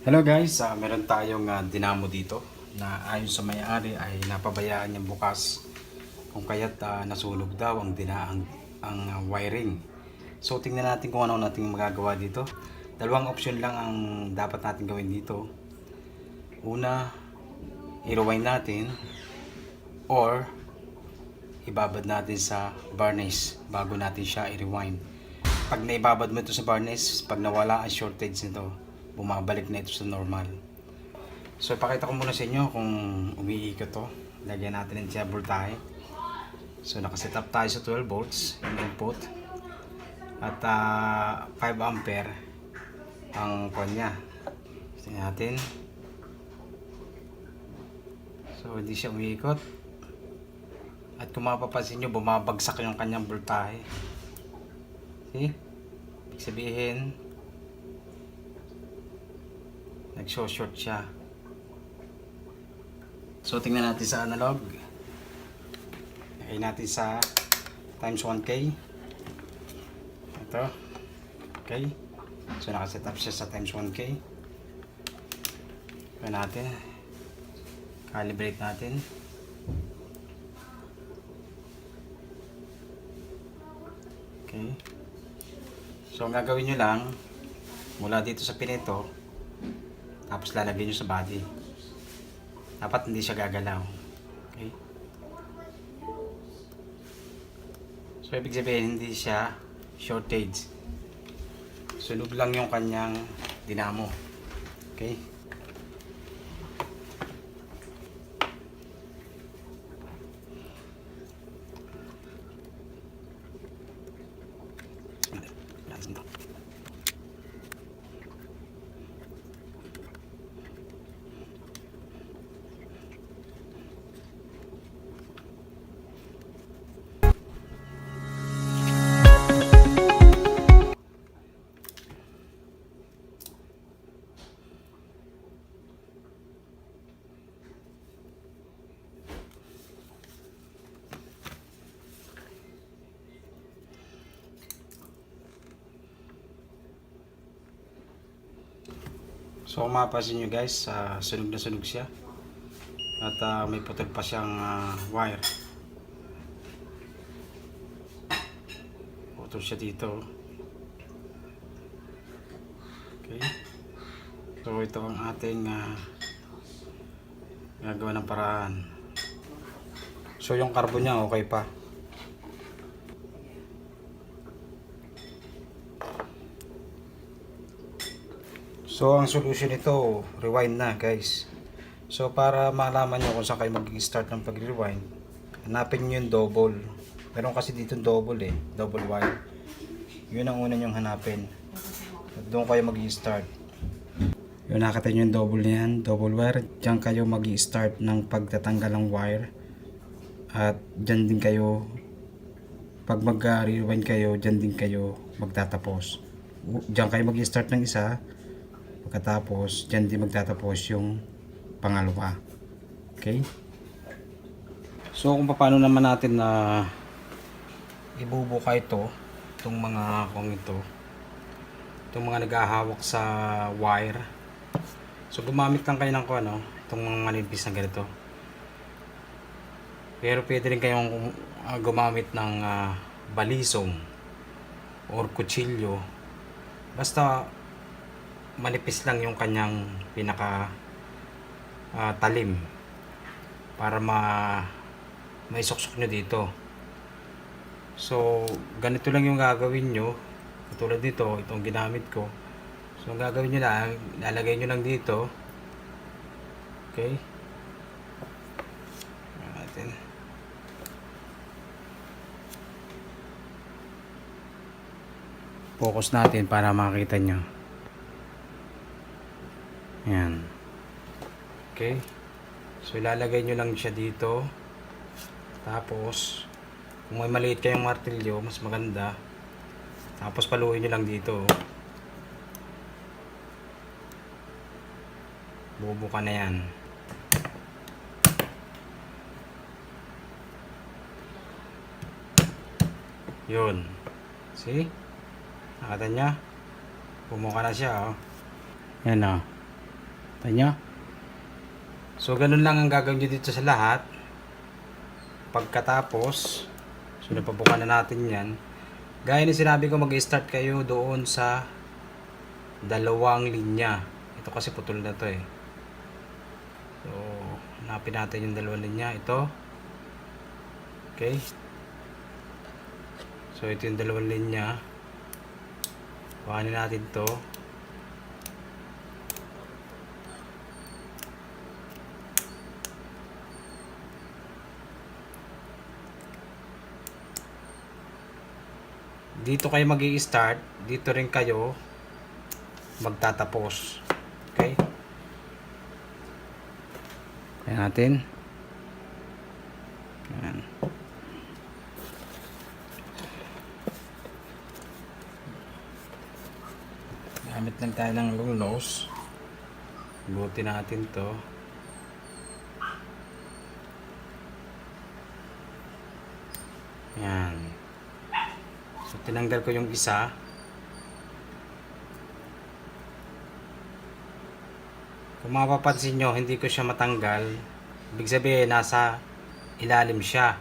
Hello guys, meron tayong dinamo dito na ayon sa may-ari ay napabayaan niyang bukas kung kaya't nasunog daw ang wiring. So tingnan natin kung ano natin magagawa dito. Dalawang option lang ang dapat natin gawin dito. Una, i-rewind natin or ibabad natin sa varnish bago natin siya i-rewind. Pag naibabad mo ito sa varnish, pag nawala ang shortage nito, bumabalik na ito sa normal. So ipakita ko muna sa inyo kung umiikot to. Lagyan natin ng siya voltahe. So nakaset up tayo sa 12 volts yung input at 5 ampere ang kanya. Tingnan natin. So hindi siya umiikot. At kung mapapansin nyo, bumabagsak yung kanyang voltahe. See? Ibig sabihin, nagso-short siya. So tingnan natin sa analog. Lagay natin sa times 1K. Ito. Okay. So nakaset up siya sa times 1K. Ito natin. Calibrate natin. Okay. So ang gagawin nyo lang, mula dito sa pin ito, tapos lalagay nyo sa body. Dapat hindi siya gagalaw. Okay. So ibig sabihin hindi siya shortage. Sunog lang yung kanyang dinamo. Okay. So kung mapapansin nyo guys, sunog na sunog siya. At may putol pa siyang wire. Putol siya dito. Okay. So ito ang ating gagawa ng paraan. So yung carbon niya okay pa. So ang solution nito, rewind na guys. So para malaman nyo kung saan kayo mag-start ng pag-rewind, hanapin nyo yung double. Meron kasi dito double double wire. Yun ang una nyong hanapin. At doon kayo mag-start. Yun, nakita nyo yung double niyan, double wire. Diyan kayo mag-start ng pagtatanggal ng wire. At dyan din kayo, pag mag-rewind kayo, dyan din kayo magtatapos. Diyan kayo mag-start ng isa. Pagkatapos, dyan din magtatapos yung pangalawa. Okay? So, kung paano naman natin na ibubuka itong mga itong mga naghahawak sa wire. So, gumamit lang kayo ng itong mga manipis na ganito. Pero pwede rin kayong gumamit ng balisong or kutsilyo. Basta manipis lang yung kanyang pinaka talim para maisuksok nyo dito. So ganito lang yung gagawin nyo, katulad dito, itong ginamit ko. So ang gagawin nyo lang, lalagay nyo lang dito. Okay, natin. Focus natin para makita nyo. Ayan. Okay. So ilalagay nyo lang siya dito. Tapos kung may maliit kayong martilyo, mas maganda. Tapos paluin nyo lang dito. Bubuka na yan. Yun. See? Nakita nyo? Bumuka na siya, oh. Yan, oh. Tanya? So, ganun lang ang gagawin nyo dito sa lahat. Pagkatapos, so napabukan na natin yan. Gaya na sinabi ko, mag-start kayo doon sa dalawang linya. Ito kasi putol na to eh. So, hanapin natin yung dalawang linya. Ito. Okay. So, ito yung dalawang linya. Bukanin natin to. Dito kayo mag-i-start, dito rin kayo magtatapos. Okay? Ayan natin. Ayan. Gamit lang tayo ng lulos. Buti natin to. Ayan. So, tinanggal ko yung isa. Kung mapapansin nyo, hindi ko siya matanggal. Ibig sabihin, nasa ilalim siya.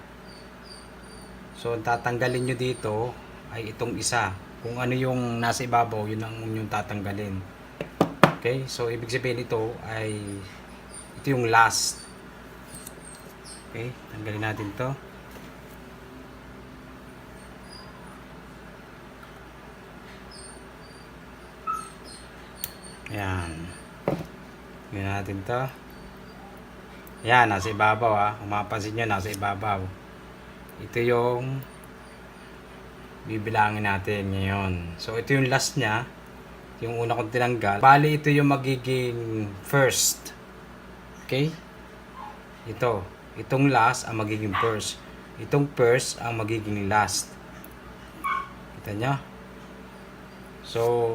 So, tatanggalin nyo dito ay itong isa. Kung ano yung nasa ibabaw, yun ang yung tatanggalin. Okay? So, ibig sabihin ito ay ito yung last. Okay? Tanggalin natin to. Ayan. Tingnan natin to. Ayan, nasa ibabaw ha. Kung mapapansin nyo, nasa ibabaw. Ito yung bibilangin natin ngayon. So, ito yung last nya. Ito yung una kong tinanggal. Bali, ito yung magiging first. Okay? Ito. Itong last ang magiging first. Itong first ang magiging last. Kita nyo? So,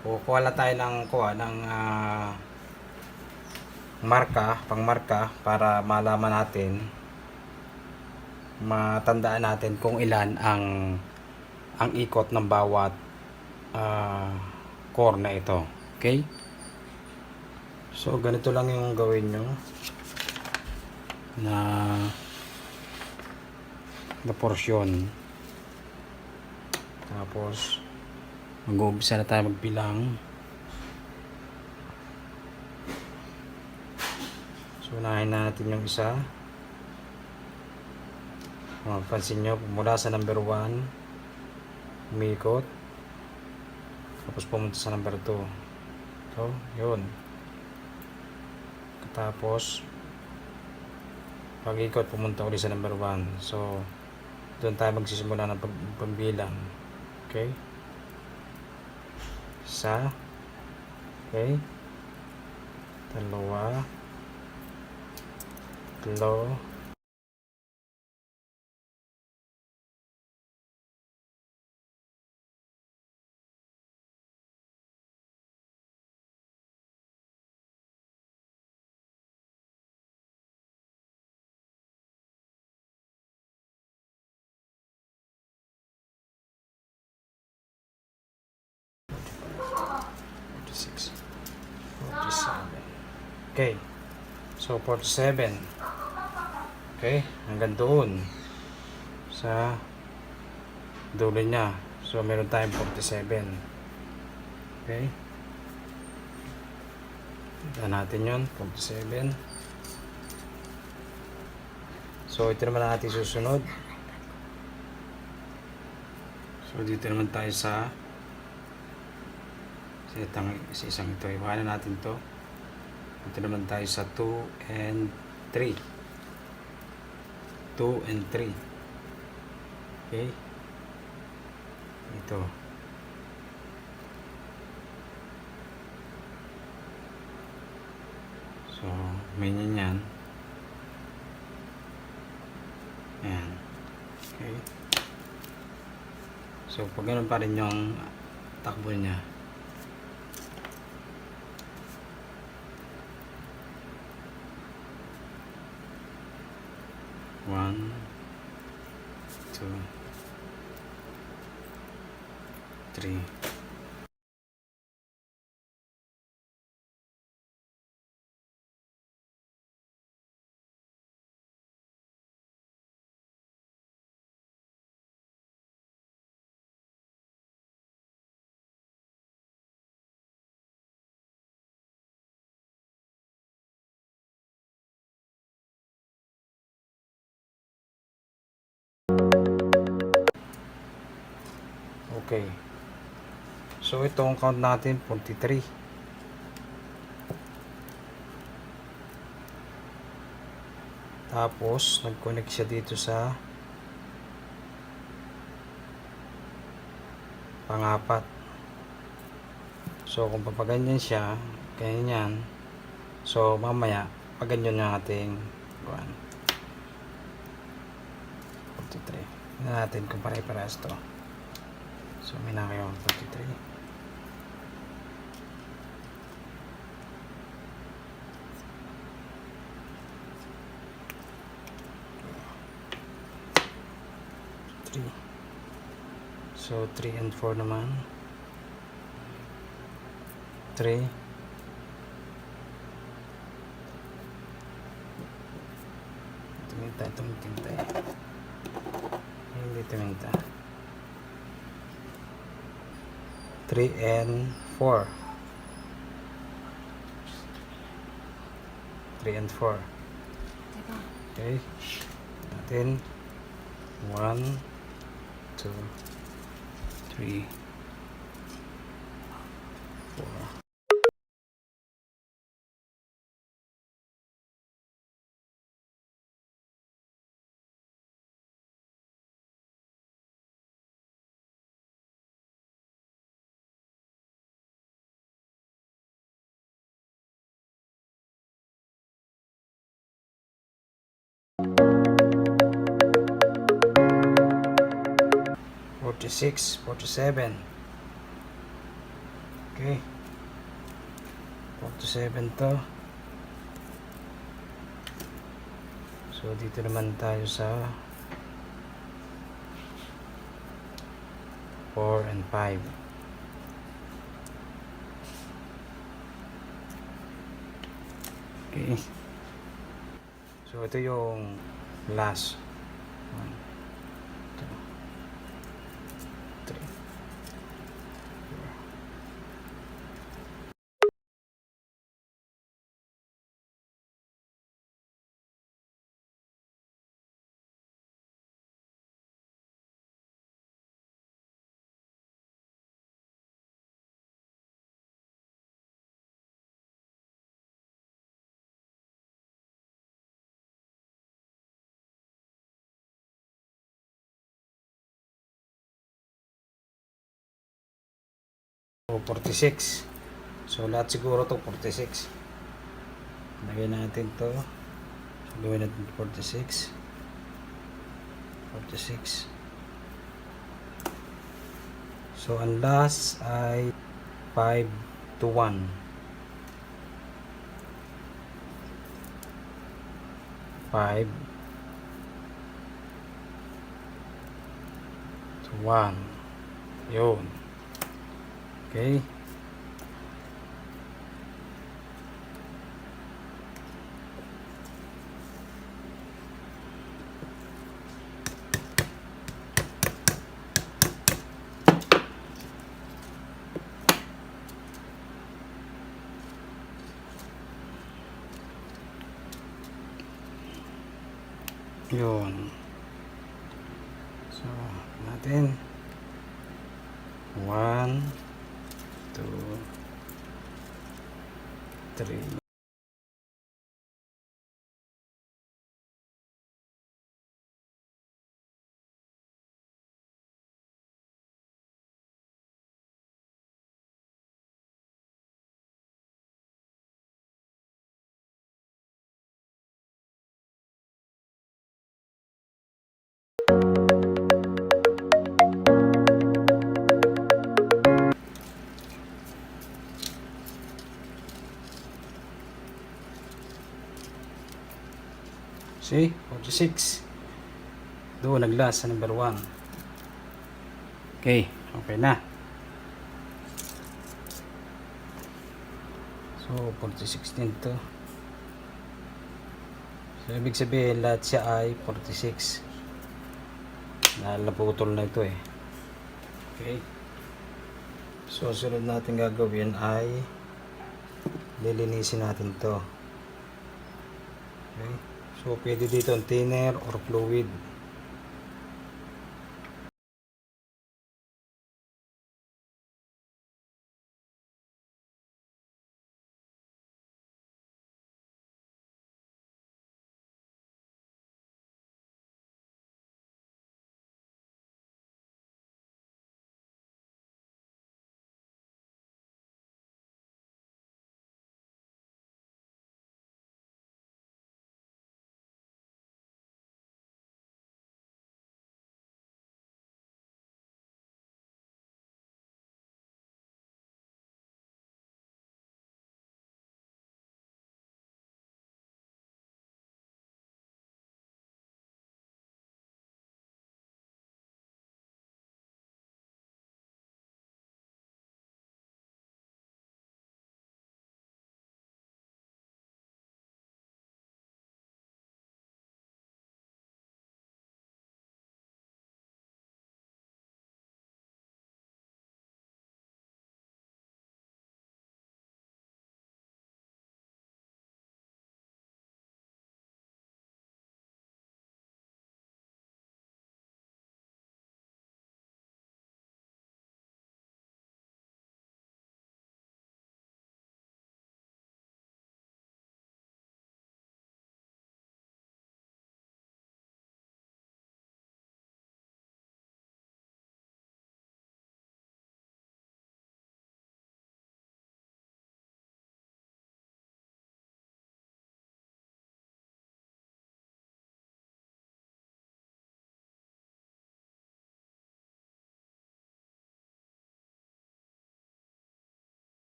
kukuha lang tayo ng pangmarka para malaman natin, matandaan natin kung ilan ang ikot ng bawat core na ito. Okay? So, ganito lang yung gawin nyo na porsyon. Tapos, mag-uumpisa na tayo magbilang. So, unahin natin yung isa. Mapansin nyo, mula sa number 1, umikot. Tapos pumunta sa number 2. So, yun. Tapos, pag-ikot, pumunta ulit sa number 1. So, doon tayo magsisimula ng pagbilang. Okay? Isa. Okay? Dalawa. Tatlo. Six. 47. Okay. So, 47. Okay. Hanggang doon. Sa dulo niya. So, meron tayong 47. Okay. Tignan natin yun. 47. So, ito naman natin susunod. So, dito naman tayo sa isang ito. Iwanan natin to. Ito naman tayo sa 2 and 3. 2 and 3. Okay. Ito. So, ganyan yan. Ayan. Okay. So, pag ganun pa rin yung takbo niya. One, two, three. Okay. So ito ang count natin 43. Tapos nag-connect siya dito sa pangapat. So kung papaganyan siya, ganyan. So mamaya paganyan natin 43. Tingnan natin kung pare-parehas to. So may na kayo 43. So 3 and 4 naman. 3. Tuminta. Hindi tuminta. 3 and 4. 3 and 4. Okay. Natin 1, 2, 3, 4. Six, 47. Okay. 47 to. So dito naman tayo sa 4 and 5. Okay. So ito yung last. 1, 2, 3, 46. So lahat siguro to 46. Lagay natin to. So, gawin natin 46. 46. So ang last ay 5 to 1. 5 to 1. Yun. Okay. Yun. So, natin 1, 2, 3. See? 46. Doon nag-last sa number 1. Okay. Okay na. So, 46 din to. So, ibig sabihin lahat siya ay 46. Naputol na ito eh. Okay. So, sunod natin gagawin ay lilinisin natin to. Okay. So, pwede dito ang thinner or fluid.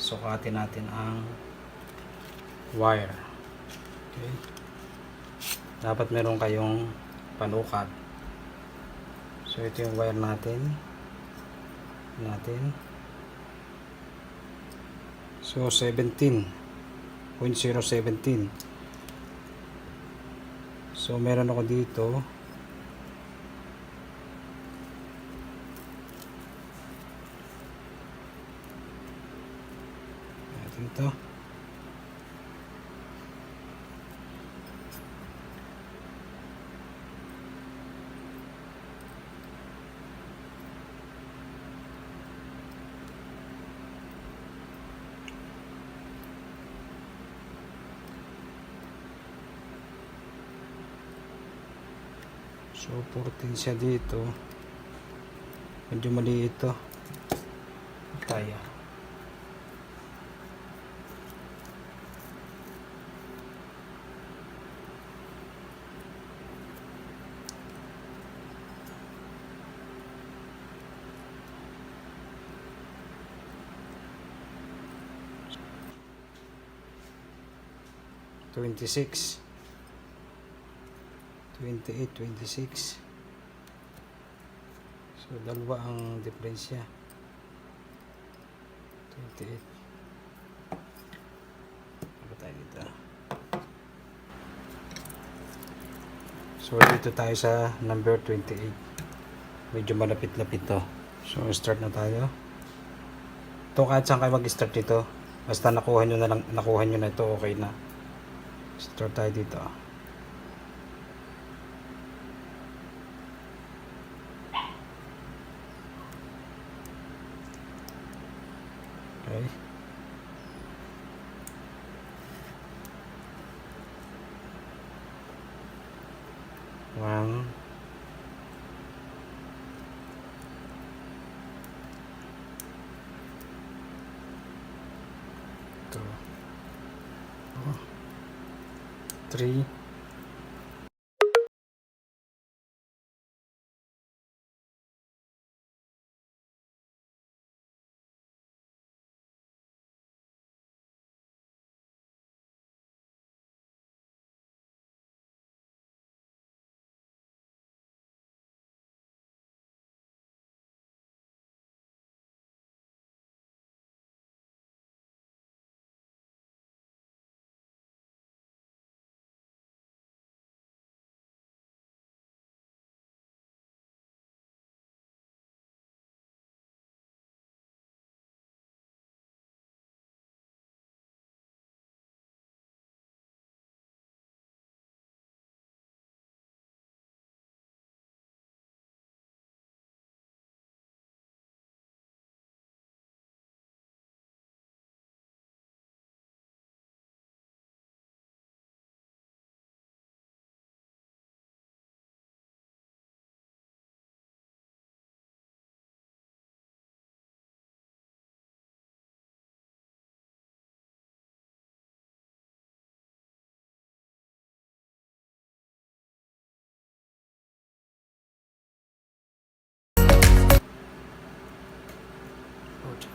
sukatin natin ang wire. Okay, dapat meron kayong panukat. So ito yung wire natin. So 17.017. So meron ako dito ito. So 14 siya dito. Medyo maliit ito. Kaya. (26) 28, 26. So dalawa ang diferensya. 28. Ano tayo dito? So dito tayo sa number 28. Medyo malapit-lapit to. So start na tayo. Ito kahit saan kayo mag-start dito. Basta nakuha nyo na ito, okay na. Start tayo dito. Okay. One. Two. 3.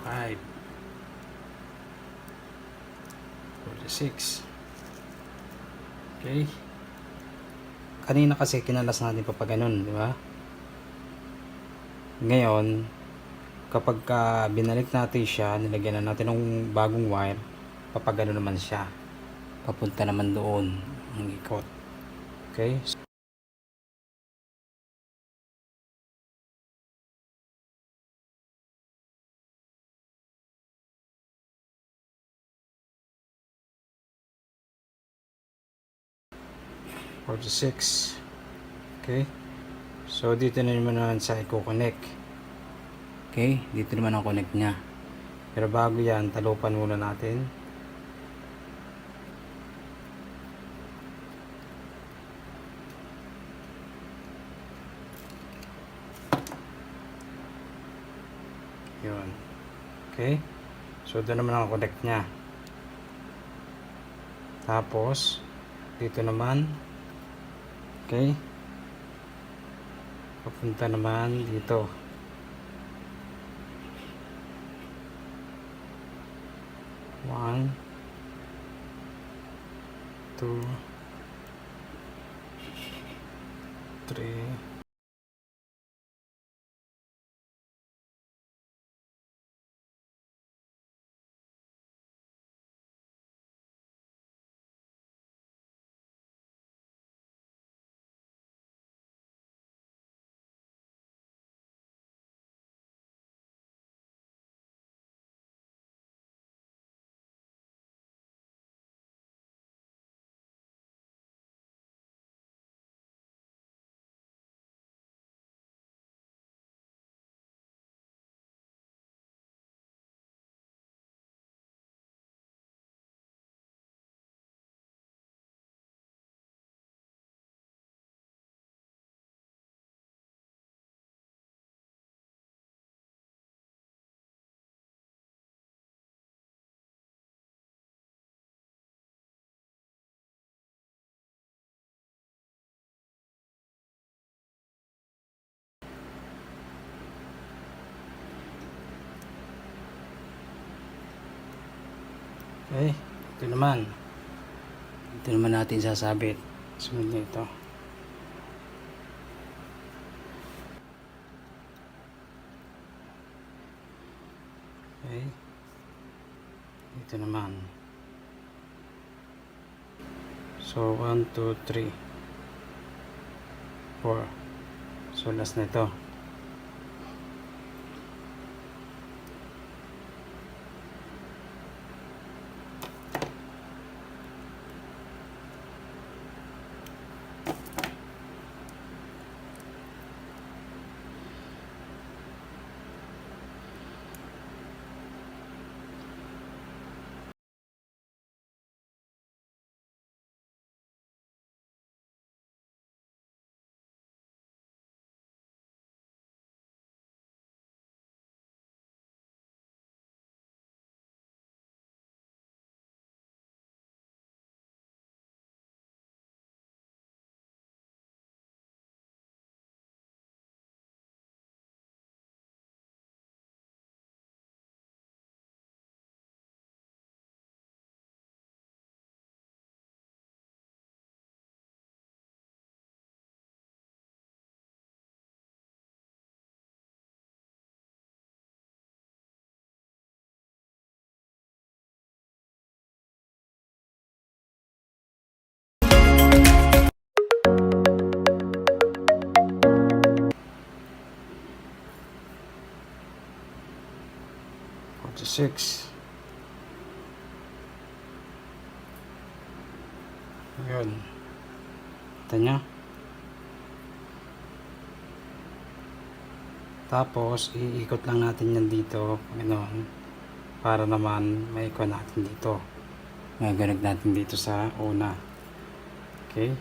Five. 46. Okay. Kanina kasi kinalas natin pa ganun, di ba? Ngayon, kapag binalik natin siya, nilagyan na natin ng bagong wire, papagano naman siya. Papunta naman doon ang ikot. Okay? (46). Okay? So, dito na naman sa i-connect. Okay? Dito naman ang connect niya. Pero bago yan, talupan muna natin. Yun. Okay? So, doon naman ang connect niya. Tapos, dito naman. Okay? Papunta naman dito. 1, 2, 3. Okay, ito naman. Ito naman natin sasabit. Sunod na ito. Okay. Ito naman. So, 1, 2, 3, 4. So, last na ito. Six. Yun. Ito nyo. Tapos, iikot lang natin yan dito. Ganoon. Para naman, maikot natin dito. Magaganag natin dito sa una. Okay.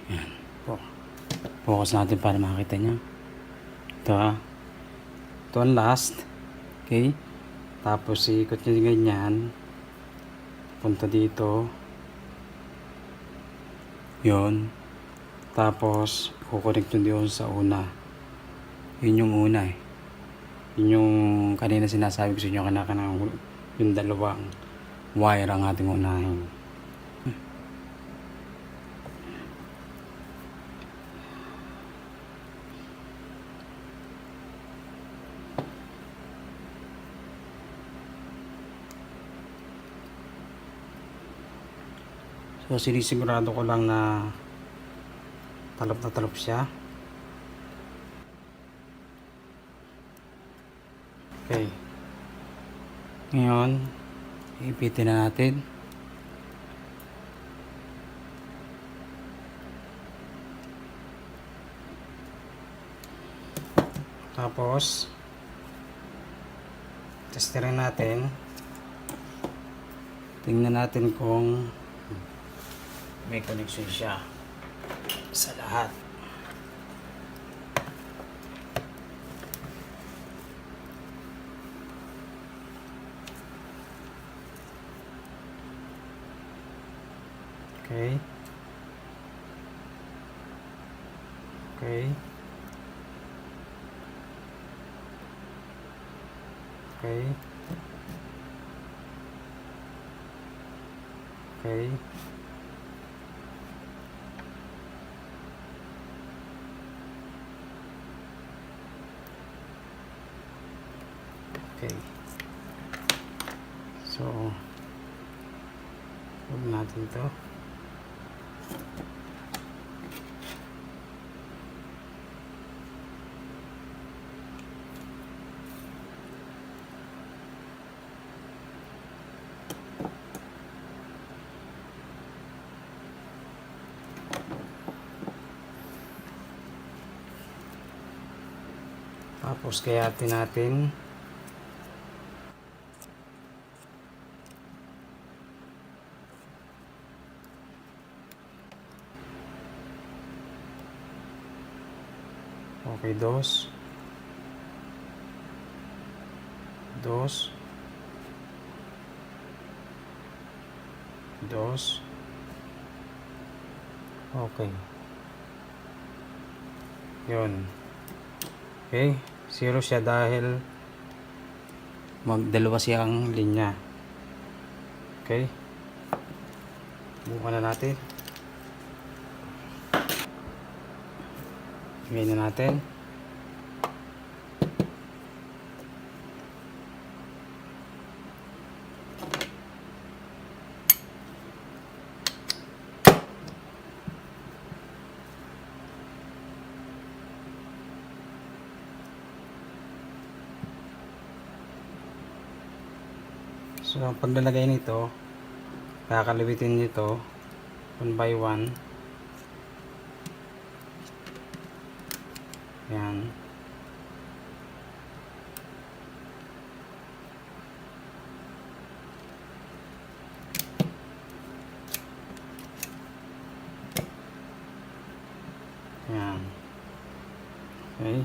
Yan. Focus natin para makita nyo. Ito ha. Ito ang last. Okay. Tapos iikot nyo ganyan. Punta dito. Yun. Tapos kukunik nyo doon sa una. Yun yung una eh. Yun yung kanina sinasabi ko sa inyo kanina yung dalawang wire ang ating unahin. So sinisigurado ko lang na talop na talop siya. Okay. Ngayon, ipitin na natin. Tapos, testerin natin. Tingnan natin kung may connection siya sa lahat. Okay. Okay. Okay. Okay. Okay. So, huwag natin to. Tapos kayatin natin. Okay, dos. Dos. Dos. Okay. Yun. Okay. Zero siya dahil magdalawa siyang linya. Okay. Buka na natin. Ngayon na natin. So, ang paglalagay nito, kakaliwitin nito one by one. Yan. Yan. Okay.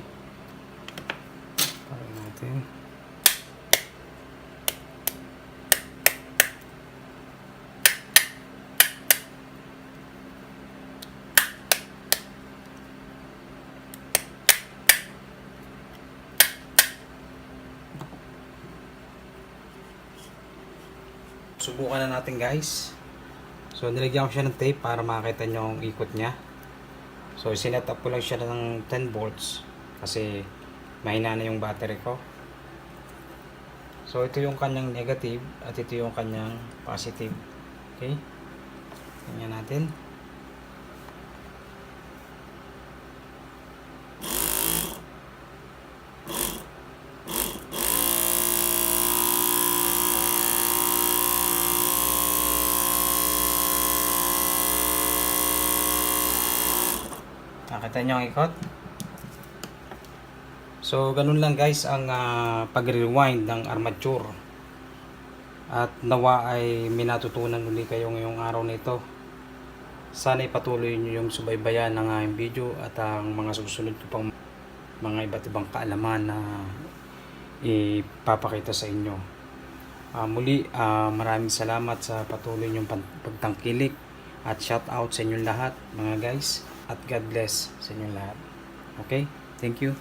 Parin natin. Subukan na natin, guys. So nilagyan ko siya ng tape para makita nyo ang ikot niya. So sinet up ko lang siya ng 10 volts kasi mahina na yung battery ko. So ito yung kanyang negative at ito yung kanyang positive. Okay, tingnan natin. Nakita nyo ang ikot? So, ganun lang guys ang pag-rewind ng armature. At nawa ay minatutunan uli kayo ngayong araw nito. Sana ipatuloy nyo yung subaybayan ng aking video at ang mga susunod ko pang mga iba't ibang kaalaman na ipapakita sa inyo. Muli, maraming salamat sa patuloy nyong pagtangkilik at shout out sa inyong lahat mga guys. At God bless sa inyo lahat. Okay? Thank you.